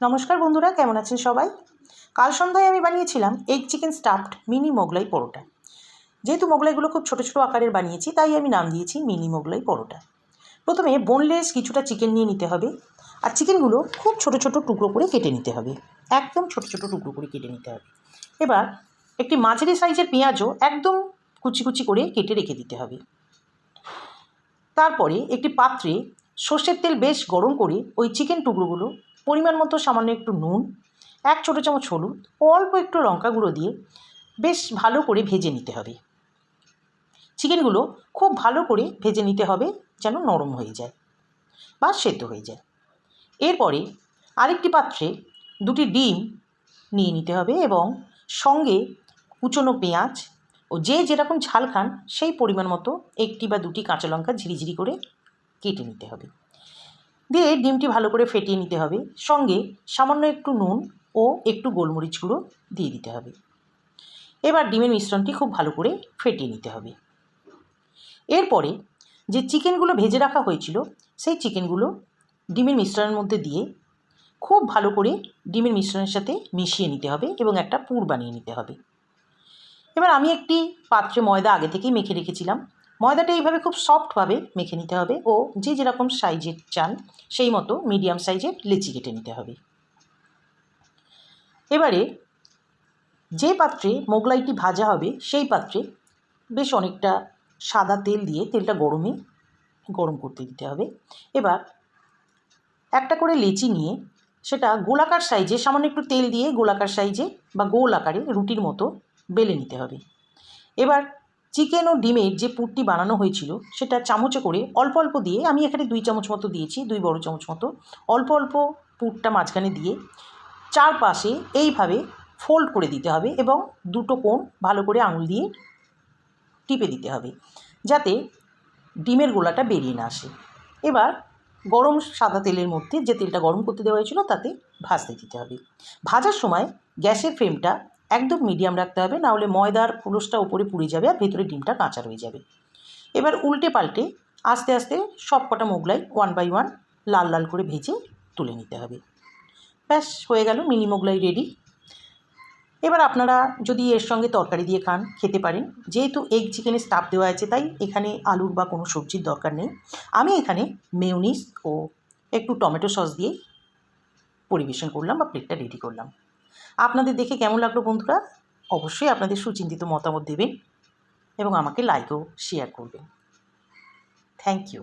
নমস্কার বন্ধুরা, কেমন আছেন সবাই? কাল সন্ধ্যায় আমি বানিয়েছিলাম egg chicken stuffed mini Mughlai paratha. যেহেতু মোগলাইগুলো খুব ছোটো ছোটো আকারের বানিয়েছি, তাই আমি নাম দিয়েছি মিনি মোগলাই পরোটা। প্রথমে বোনলেস কিছুটা চিকেন নিয়ে নিতে হবে, আর চিকেনগুলো খুব ছোটো ছোটো টুকরো করে কেটে নিতে হবে, একদম ছোটো ছোটো টুকরো করে কেটে নিতে হবে। এবার একটি মাঝারি সাইজের পেঁয়াজও একদম কুচি কুচি করে কেটে রেখে দিতে হবে। তারপরে একটি পাত্রে সর্ষের তেল বেশ গরম করে ওই চিকেন টুকরোগুলো পরিমাণ মতো সামান্য একটু নুন, 1 ছোটো চামচ হলুদ ও অল্প একটু লঙ্কা গুঁড়ো দিয়ে বেশ ভালো করে ভেজে নিতে হবে। চিকেনগুলো খুব ভালো করে ভেজে নিতে হবে, যেন নরম হয়ে যায় বা সেদ্ধ হয়ে যায়। এরপরে আরেকটি পাত্রে 2টি ডিম নিয়ে নিতে হবে এবং সঙ্গে কুচনো পেঁয়াজ ও যে যেরকম ঝাল খান সেই পরিমাণ মতো 1টি বা 2টি কাঁচা লঙ্কা ঝিরিঝিরি করে কেটে নিতে হবে। দিয়ে ডিমটি ভালো করে ফেটিয়ে নিতে হবে, সঙ্গে সামান্য একটু নুন ও একটু গোলমরিচ গুঁড়ো দিয়ে দিতে হবে। এবার ডিমের মিশ্রণটি খুব ভালো করে ফেটিয়ে নিতে হবে। এরপরে যে চিকেনগুলো ভেজে রাখা হয়েছিল সেই চিকেনগুলো ডিমের মিশ্রণের মধ্যে দিয়ে খুব ভালো করে ডিমের মিশ্রণের সাথে মিশিয়ে নিতে হবে এবং একটা পুর বানিয়ে নিতে হবে। এবার আমি একটি পাত্রে ময়দা আগে থেকেই মেখে রেখেছিলাম। ময়দাটা এইভাবে খুব সফটভাবে মেখে নিতে হবে ও যে যেরকম সাইজের চান সেই মতো মিডিয়াম সাইজের লেচি কেটে নিতে হবে। এবারে যে পাত্রে মোগলাইটি ভাজা হবে সেই পাত্রে বেশ অনেকটা সাদা তেল দিয়ে তেলটা গরম করতে দিতে হবে। এবার একটা করে লেচি নিয়ে সেটা গোলাকার সাইজে সামান্য একটু তেল দিয়ে গোলাকার সাইজে বা গোল আকারে রুটির মতো বেলে নিতে হবে। এবার চিকেন ও ডিমের যে পুরটি বানানো হয়েছিল সেটা চামচে করে অল্প অল্প দিয়ে, আমি এখানে 2 চামচ মতো দিয়েছি, 2 বড় চামচ মতো অল্প অল্প পুরটা মাঝখানে দিয়ে চারপাশে এইভাবে ফোল্ড করে দিতে হবে এবং 2টো কোণ ভালো করে আঙুল দিয়ে টিপে দিতে হবে, যাতে ডিমের গোলাটা বেরিয়ে না আসে। এবার গরম সাদা তেলের মধ্যে যে তেলটা গরম করতে দেওয়া হয়েছিল তাতে ভাজতে দিতে হবে। ভাজার সময় গ্যাসের ফ্লেমটা একদম মিডিয়াম রাখতে হবে, নাহলে ময়দার পুরুষটা ওপরে পুড়ে যাবে আর ভেতরে ডিমটা কাঁচা রয়ে যাবে। এবার উল্টে পাল্টে আস্তে আস্তে সব কটা মোগলাই 1 বাই 1 লাল লাল করে ভেজে তুলে নিতে হবে। ব্যাস, হয়ে গেল মিনি মোগলাই রেডি। এবার আপনারা যদি এর সঙ্গে তরকারি দিয়ে খান খেতে পারেন। যেহেতু এগ চিকেনে স্টাফ দেওয়া আছে তাই এখানে আলুর বা কোনো সবজির দরকার নেই। আমি এখানে মেয়োনিজ ও একটু টমেটো সস দিয়ে পরিবেশন করলাম বা প্লেটটা রেডি করলাম। আপনাদের দেখে কেমন লাগলো বন্ধুরা? অবশ্যই আপনাদের সুচিন্তিত মতামত দেবেন এবং আমাকে লাইক ও শেয়ার করবেন। Thank you.